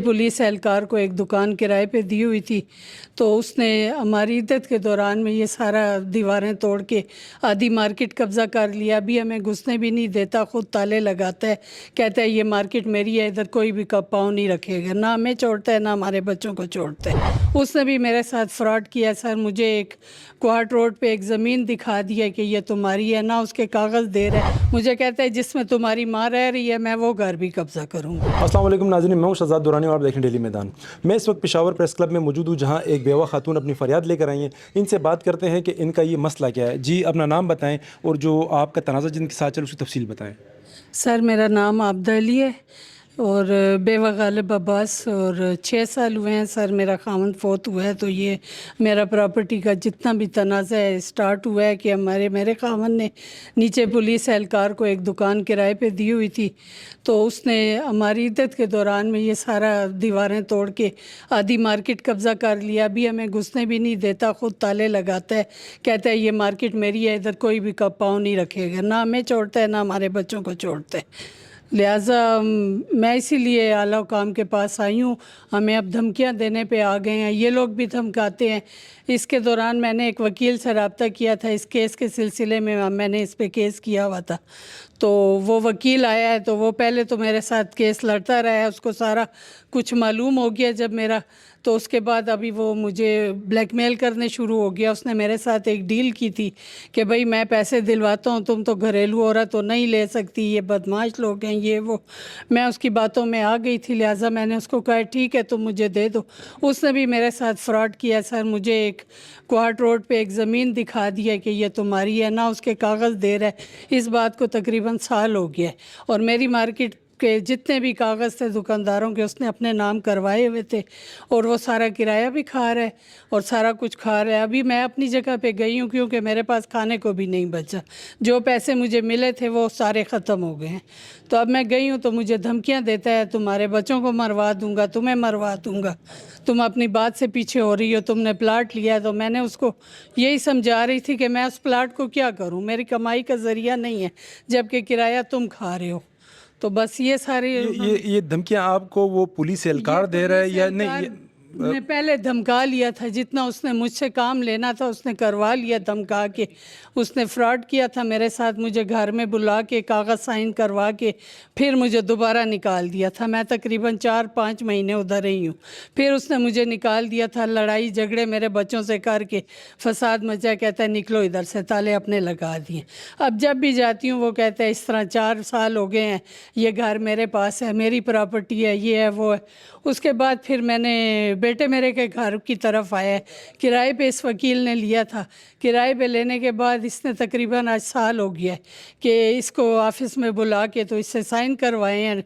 Police एहलकार को एक दुकान किराए पे दी हुई थी, तो उसने हमारी इद्दत के दौरान में ये सारा दीवारें तोड़ के आधी मार्केट कब्ज़ा कर लिया। अभी हमें घुसने भी नहीं देता, ख़ुद ताले लगाता है, कहता है ये मार्केट मेरी है, इधर कोई भी पाँव नहीं रखेगा। ना हमें छोड़ता है ना हमारे बच्चों को छोड़ता है। उसने भी मेरे साथ फ्रॉड किया सर। मुझे एक क्वार्ट रोड पे एक ज़मीन दिखा दी है कि ये तुम्हारी है, ना उसके कागज़ दे रहा है। मुझे कहता है जिसमें तुम्हारी माँ रह रही है मैं वो घर भी कब्ज़ा करूँगा। अस्सलाम वालेकुम नाज़रीन, मैं हूं शहजाद दुरानी और आप देख रहे हैं डेली मैदान। मैं इस वक्त पेशावर प्रेस क्लब में मौजूद हूं, जहां एक बेवा खातून अपनी फ़रियाद लेकर आई हैं। इनसे बात करते हैं कि इनका ये मसला क्या है। जी, अपना नाम बताएं और जो आपका तनाज़ा जिनके साथ चल उसकी तफसील बताएं। सर मेरा नाम आबदा अली है और बेवा गालिब अब्बास, और 6 साल हुए हैं सर। मेरा खामन फोत हुआ है, तो ये मेरा प्रॉपर्टी का जितना भी तनाज़ा है स्टार्ट हुआ है कि मेरे खामन ने नीचे पुलिस एहलकार को एक दुकान किराए पे दी हुई थी, तो उसने हमारी इद्दत के दौरान में ये सारा दीवारें तोड़ के आधी मार्केट कब्ज़ा कर लिया। अभी हमें घुसने भी नहीं देता, ख़ुद ताले लगाता है, कहता है ये मार्केट मेरी है, इधर कोई भी पाँव नहीं रखेगा। ना हमें छोड़ता है ना हमारे बच्चों को छोड़ता है। लिहाजा मैं इसीलिए आला हुकाम के पास आई हूँ। हमें अब धमकियाँ देने पे आ गए हैं, ये लोग भी धमकाते हैं। इसके दौरान मैंने एक वकील से रब्ता किया था, इस केस के सिलसिले में मैंने इस पे केस किया हुआ था। तो वो वकील आया है, तो वो पहले तो मेरे साथ केस लड़ता रहा है, उसको सारा कुछ मालूम हो गया जब मेरा, तो उसके बाद अभी वो मुझे ब्लैकमेल करने शुरू हो गया। उसने मेरे साथ एक डील की थी कि भाई मैं पैसे दिलवाता हूँ, तुम तो घरेलू औरत तो नहीं ले सकती, ये बदमाश लोग हैं, ये वो। मैं उसकी बातों में आ गई थी, लिहाजा मैंने उसको कहा ठीक है तुम मुझे दे दो। उसने भी मेरे साथ फ्रॉड किया सर। मुझे एक क्वार्ट रोड पे एक ज़मीन दिखा दी है कि ये तुम्हारी है, ना उसके कागज़ दे रहा है। इस बात को तकरीबन साल हो गया है, और मेरी मार्केट के जितने भी कागज़ थे दुकानदारों के उसने अपने नाम करवाए हुए थे, और वो सारा किराया भी खा रहा है और सारा कुछ खा रहा है। अभी मैं अपनी जगह पे गई हूँ क्योंकि मेरे पास खाने को भी नहीं बचा। जो पैसे मुझे मिले थे वो सारे ख़त्म हो गए हैं। तो अब मैं गई हूँ तो मुझे धमकियाँ देता है, तुम्हारे बच्चों को मरवा दूँगा, तुम्हें मरवा दूँगा, तुम अपनी बात से पीछे हो रही हो, तुमने प्लाट लिया है। तो मैंने उसको यही समझा रही थी कि मैं उस प्लाट को क्या करूँ, मेरी कमाई का ज़रिया नहीं है, जबकि किराया तुम खा रहे हो। तो बस ये सारी ये धमकियां आपको वो पुलिस एहलकार दे रहा है या नहीं? ने पहले धमका लिया था, जितना उसने मुझसे काम लेना था उसने करवा लिया धमका के। उसने फ्रॉड किया था मेरे साथ, मुझे घर में बुला के कागज़ साइन करवा के फिर मुझे दोबारा निकाल दिया था। मैं तकरीबन 4-5 महीने उधर रही हूँ, फिर उसने मुझे निकाल दिया था। लड़ाई झगड़े मेरे बच्चों से करके फसाद मचा, कहता है निकलो इधर से, ताले अपने लगा दिए। अब जब भी जाती हूँ वो कहता है इस तरह 4 साल हो गए हैं, ये घर मेरे पास है, मेरी प्रॉपर्टी है, ये है वो है। उसके बाद फिर मैंने बेटे मेरे के घर की तरफ आया है, किराए पे इस वकील ने लिया था। किराए पे लेने के बाद इसने तकरीबन आज साल हो गया है कि इसको ऑफिस में बुला के तो इससे साइन करवाए हैं।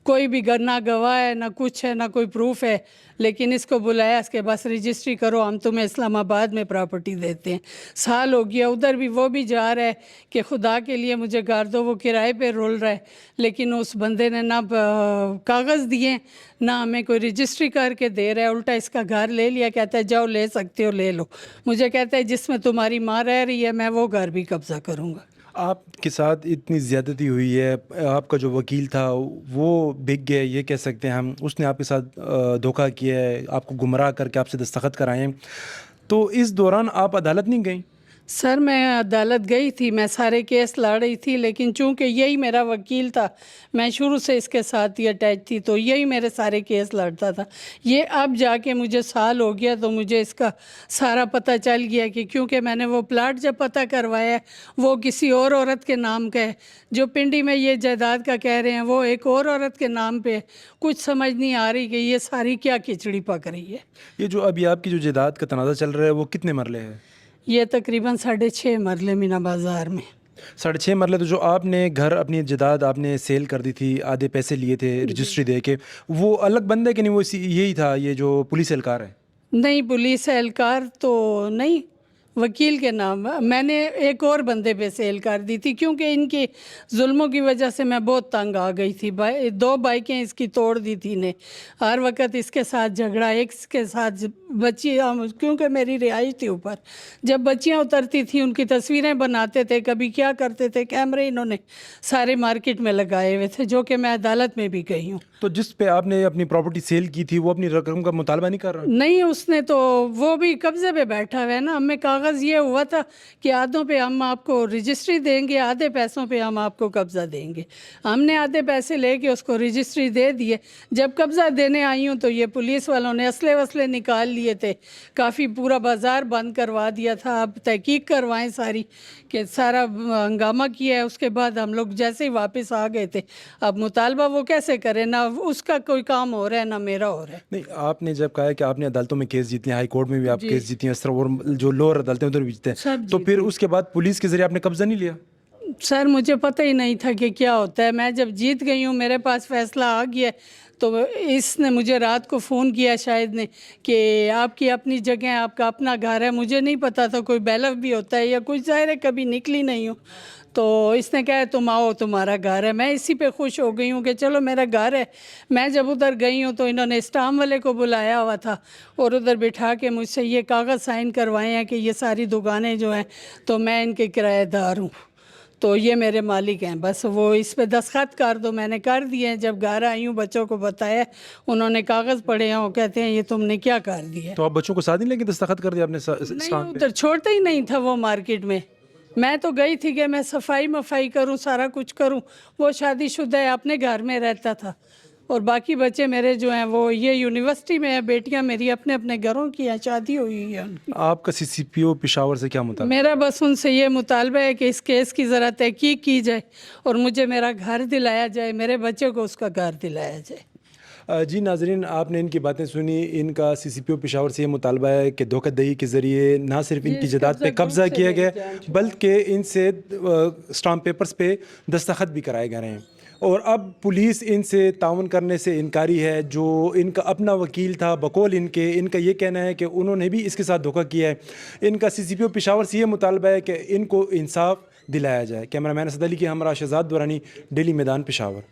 कोई भी ना गवाह है, ना कुछ है, ना कोई प्रूफ है, लेकिन इसको बुलाया, इसके बस रजिस्ट्री करो, हम तुम्हें इस्लामाबाद में प्रॉपर्टी देते हैं। साल हो गया, उधर भी वो भी जा रहा है कि खुदा के लिए मुझे घर दो। वो किराए पे रोल रहा है, लेकिन उस बंदे ने ना कागज़ दिए ना हमें कोई रजिस्ट्री करके दे रहा है। उल्टा इसका घर ले लिया, कहता है जाओ ले सकते हो ले लो। मुझे कहता है जिसमें तुम्हारी माँ रह रही है मैं वो घर भी कब्ज़ा करूँगा। आपके साथ इतनी ज़्यादती हुई है, आपका जो वकील था वो बिक गया, ये कह सकते हैं हम। उसने आपके साथ धोखा किया है, आपको गुमराह करके आपसे दस्तखत कराए हैं। तो इस दौरान आप अदालत नहीं गई? सर मैं अदालत गई थी, मैं सारे केस लड़ रही थी, लेकिन चूंकि यही मेरा वकील था, मैं शुरू से इसके साथ ही अटैच थी, तो यही मेरे सारे केस लड़ता था। ये अब जाके मुझे साल हो गया तो मुझे इसका सारा पता चल गया कि क्योंकि मैंने वो प्लाट जब पता करवाया वो किसी और औरत के नाम का है, जो पिंडी में ये जायदाद का कह रहे हैं वो एक और औरत के नाम पे। कुछ समझ नहीं आ रही कि ये सारी क्या खिचड़ी पक रही है। ये जो अभी आपकी जो जायदाद का तनाज़ा चल रहा है वो कितने मरले है? ये तकरीबन 6.5 मरले मीना बाज़ार में। 6.5 मरले। तो जो आपने घर, अपनी जायदाद आपने सेल कर दी थी, आधे पैसे लिए थे रजिस्ट्री दे के, वो अलग बंदा है कि नहीं? वो यही था, ये जो पुलिस एहलकार है? नहीं, पुलिस एहलकार तो नहीं, वकील के नाम। मैंने एक और बंदे पे सेल कर दी थी क्योंकि इनके जुल्मों की वजह से मैं बहुत तंग आ गई थी। 2 बाइकें इसकी तोड़ दी थी ने, हर वक्त इसके साथ झगड़ा, एक के साथ बच्ची, क्योंकि मेरी रिहाइश थी ऊपर। जब बच्चियां उतरती थी उनकी तस्वीरें बनाते थे, कभी क्या करते थे, कैमरे इन्होंने सारे मार्केट में लगाए हुए थे, जो कि मैं अदालत में भी गई हूँ। تو جس پہ آپ نے اپنی پراپرٹی سیل کی تھی وہ اپنی رقم کا مطالبہ نہیں کر رہا؟ نہیں، اس نے تو وہ بھی قبضے پہ بیٹھا ہوا ہے نا. ہمیں کاغذ یہ ہوا تھا کہ آدھوں پہ ہم آپ کو رجسٹری دیں گے، آدھے پیسوں پہ ہم آپ کو قبضہ دیں گے. ہم نے آدھے پیسے لے کے اس کو رجسٹری دے دیے. جب قبضہ دینے آئی ہوں تو یہ پولیس والوں نے اسلحے وسلے نکال لیے تھے، کافی پورا بازار بند کروا دیا تھا. اب تحقیق کروائیں ساری کہ سارا ہنگامہ کیا ہے. اس کے بعد ہم لوگ جیسے ہی واپس آ گئے تھے. اب مطالبہ وہ کیسے کرے؟ نہ اس کا کوئی کام ہو رہا ہے نہ میرا ہو رہا ہے. نہیں، آپ نے جب کہا ہے کہ آپ نے عدالتوں میں کیس جیتے ہیں، ہائی کورٹ میں بھی آپ جی. کیس جیتی ہیں اس طرح، اور جو لوور عدالتیں ادھر بھی جیتے ہیں، سب تو جیتے پھر ہیں. اس کے بعد پولیس کے ذریعے آپ نے قبضہ نہیں لیا؟ سر مجھے پتہ ہی نہیں تھا کہ کیا ہوتا ہے. میں جب جیت گئی ہوں، میرے پاس فیصلہ آ گیا تو اس نے مجھے رات کو فون کیا شاید نے کہ آپ کی اپنی جگہ ہے، آپ کا اپنا گھر ہے. مجھے نہیں پتا تھا کوئی بیلف بھی ہوتا ہے یا کچھ، ظاہر ہے کبھی نکلی نہیں ہوں. تو اس نے کہا تم آؤ، تمہارا گھر ہے. میں اسی پہ خوش ہو گئی ہوں کہ چلو میرا گھر ہے. میں جب ادھر گئی ہوں تو انہوں نے اسٹام والے کو بلایا ہوا تھا اور ادھر بٹھا کے مجھ سے یہ کاغذ سائن کروائے ہیں کہ یہ ساری دکانیں جو ہیں تو میں ان کے کرایہ دار ہوں، تو یہ میرے مالک ہیں. بس وہ اس پہ دستخط کر دو. میں نے کر دیے ہیں. جب گھر آئی ہوں بچوں کو بتایا، انہوں نے کاغذ پڑھے ہیں، وہ کہتے ہیں یہ تم نے کیا کر دیا. تو آپ بچوں کو ساتھ نہیں لے کے دستخط کر دیا آپ نے نہیں، اسٹامپ پہ؟ ادھر چھوڑتا ہی نہیں تھا وہ مارکیٹ میں. میں تو گئی تھی کہ میں صفائی مفائی کروں، سارا کچھ کروں. وہ شادی شدہ ہے، اپنے گھر میں رہتا تھا. اور باقی بچے میرے جو ہیں وہ یہ یونیورسٹی میں ہیں. بیٹیاں میری اپنے اپنے گھروں کی ہیں، شادی ہوئی ہے ان کی. آپ کا CCPO پشاور سے کیا مطالبہ؟ میرا بس ان سے یہ مطالبہ ہے کہ اس کیس کی ذرا تحقیق کی جائے اور مجھے میرا گھر دلایا جائے، میرے بچے کو اس کا گھر دلایا جائے. جی ناظرین، آپ نے ان کی باتیں سنی. ان کا CCPO پشاور سے یہ مطالبہ ہے کہ دھوکہ دہی کے ذریعے نہ صرف ان کی جائیداد پہ قبضہ کیا گیا بلکہ ان سے اسٹامپ پیپرز پہ دستخط بھی کرائے گئے ہیں. اور اب پولیس ان سے تعاون کرنے سے انکاری ہے. جو ان کا اپنا وکیل تھا، بقول ان کا یہ کہنا ہے کہ انہوں نے بھی اس کے ساتھ دھوکہ کیا ہے. ان کا CCPO پشاور سے یہ مطالبہ ہے کہ ان کو انصاف دلایا جائے. کیمرہ مین اسد علی کے ہمراہ شہزاد دورانی، ڈیلی میدان، پشاور.